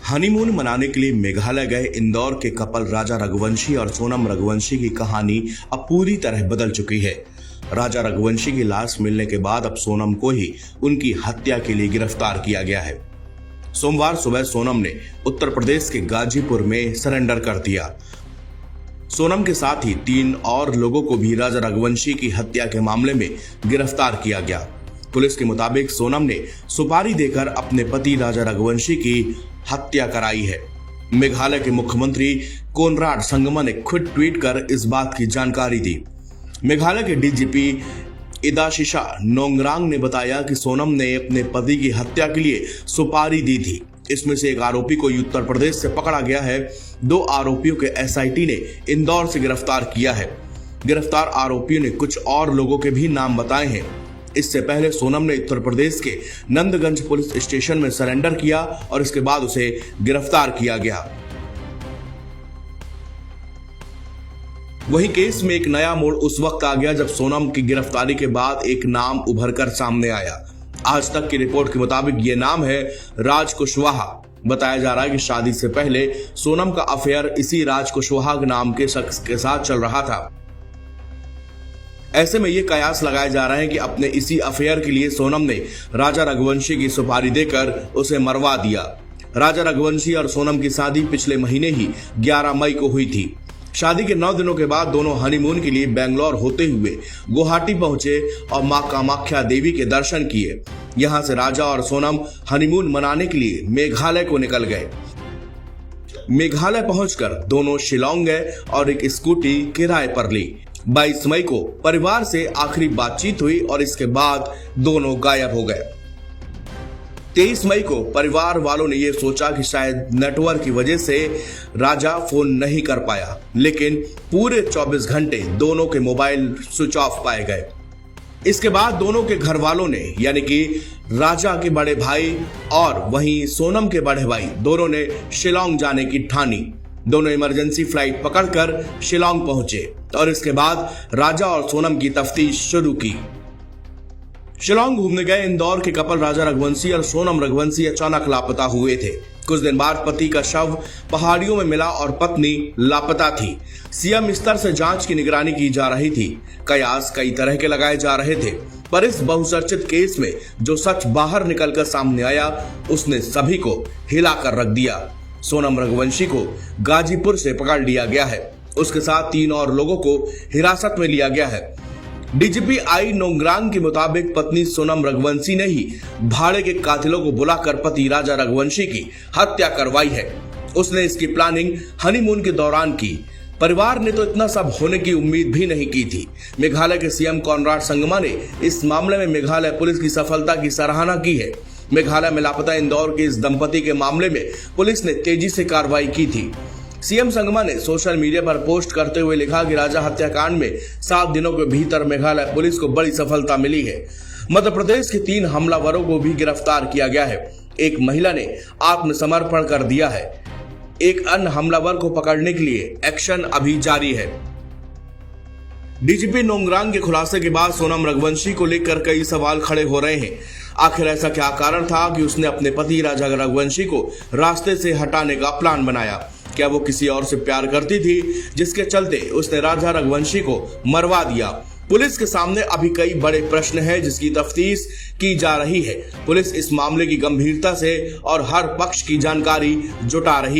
Honeymoon मनाने के लिए मेघालय गए इंदौर के कपल राजा रघुवंशी और सोनम रघुवंशी की कहानी अब पूरी तरह बदल चुकी है। राजा रघुवंशी की लाश मिलने के बाद अब सोनम को ही उनकी हत्या के लिए गिरफ्तार किया गया है। सोमवार सुबह सोनम ने उत्तर प्रदेश के गाजीपुर में सरेंडर कर दिया। सोनम के साथ ही 3 और लोगों को भी राजा रघुवंशी की हत्या के मामले में गिरफ्तार किया गया। पुलिस के मुताबिक सोनम ने सुपारी देकर अपने पति राजा रघुवंशी की हत्या कराई है। मेघालय के मुख्यमंत्री कोनराड संगमा ने खुद ट्वीट कर इस बात की जानकारी दी। मेघालय के डीजीपी इदाशिशा नोंगरांग ने बताया कि सोनम ने अपने पति की हत्या के लिए सुपारी दी थी। इसमें से एक आरोपी को उत्तर प्रदेश से पकड़ा गया है। 2 आरोपियों के एसआईटी ने इंदौर से गिरफ्तार किया है। गिरफ्तार आरोपियों ने कुछ और लोगों के भी नाम बताए हैं। इससे पहले सोनम ने उत्तर प्रदेश के नंदगंज पुलिस स्टेशन में सरेंडर किया और इसके बाद उसे गिरफ्तार किया गया। वहीं केस में एक नया मोड़ उस वक्त आ गया जब सोनम की गिरफ्तारी के बाद एक नाम उभरकर सामने आया। आज तक की रिपोर्ट के मुताबिक ये नाम है राज कुशवाहा। बताया जा रहा है कि शादी से पहले सोनम का अफेयर इसी राज कुशवाहा नाम के शख्स के साथ चल रहा था। ऐसे में ये कयास लगाए जा रहे हैं कि अपने इसी अफेयर के लिए सोनम ने राजा रघुवंशी की सुपारी देकर उसे मरवा दिया। राजा रघुवंशी और सोनम की शादी पिछले महीने ही 11 मई को हुई थी। शादी के 9 दिनों के बाद दोनों हनीमून के लिए बेंगलोर होते हुए गुवाहाटी पहुंचे और मां कामाख्या देवी के दर्शन किए। यहां से राजा और सोनम हनीमून मनाने के लिए मेघालय को निकल गए। मेघालय पहुंचकर दोनों शिलांग गए और एक स्कूटी किराए पर ली। 22 मई को परिवार से आखिरी बातचीत हुई और इसके बाद दोनों गायब हो गए। 23 मई को परिवार वालों ने यह सोचा कि शायद नेटवर्क की वजह से राजा फोन नहीं कर पाया, लेकिन पूरे 24 घंटे दोनों के मोबाइल स्विच ऑफ पाए गए। इसके बाद दोनों के घर वालों ने यानी कि राजा के बड़े भाई और वहीं सोनम के बड़े भाई दोनों ने शिलांग जाने की ठानी। दोनों इमरजेंसी फ्लाइट पकड़कर शिलांग पहुंचे और इसके बाद राजा और सोनम की तफ्तीश शुरू की। शिलांग घूमने गए इंदौर के कपल राजा रघुवंशी और सोनम रघुवंशी अचानक लापता हुए थे। कुछ दिन बाद पति का शव पहाड़ियों में मिला और पत्नी लापता थी। सीएम स्तर से जांच की निगरानी की जा रही थी। कयास कई तरह के लगाए जा रहे थे, पर इस बहुचर्चित केस में जो सच बाहर निकलकर सामने आया उसने सभी को हिलाकर रख दिया। सोनम रघुवंशी को गाजीपुर से पकड़ लिया गया है। उसके साथ 3 और लोगों को हिरासत में लिया गया है। डीजीपी आई नोंगरांग के मुताबिक पत्नी सोनम रघुवंशी ने ही भाड़े के कातिलों को बुलाकर पति राजा रघुवंशी की हत्या करवाई है। उसने इसकी प्लानिंग हनीमून के दौरान की। परिवार ने तो इतना सब होने की उम्मीद भी नहीं की थी। मेघालय के सीएम कोनराड संगमा ने इस मामले में मेघालय पुलिस की सफलता की सराहना की है। मेघालय में लापता इंदौर के इस दंपति के मामले में पुलिस ने तेजी से कार्रवाई की थी। सीएम संगमा ने सोशल मीडिया पर पोस्ट करते हुए लिखा कि राजा हत्याकांड में 7 दिनों के भीतर मेघालय पुलिस को बड़ी सफलता मिली है। मध्य प्रदेश के 3 हमलावरों को भी गिरफ्तार किया गया है। एक महिला ने आत्मसमर्पण कर दिया है। एक अन्य हमलावर को पकड़ने के लिए एक्शन अभी जारी है। डीजीपी नोंगरांग के खुलासे के बाद सोनम रघुवंशी को लेकर कई सवाल खड़े हो रहे हैं। आखिर ऐसा क्या कारण था कि उसने अपने पति राजा रघुवंशी को रास्ते से हटाने का प्लान बनाया? क्या वो किसी और से प्यार करती थी जिसके चलते उसने राजा रघुवंशी को मरवा दिया? पुलिस के सामने अभी कई बड़े प्रश्न हैं जिसकी तफ्तीश की जा रही है। पुलिस इस मामले की गंभीरता से और हर पक्ष की जानकारी जुटा रही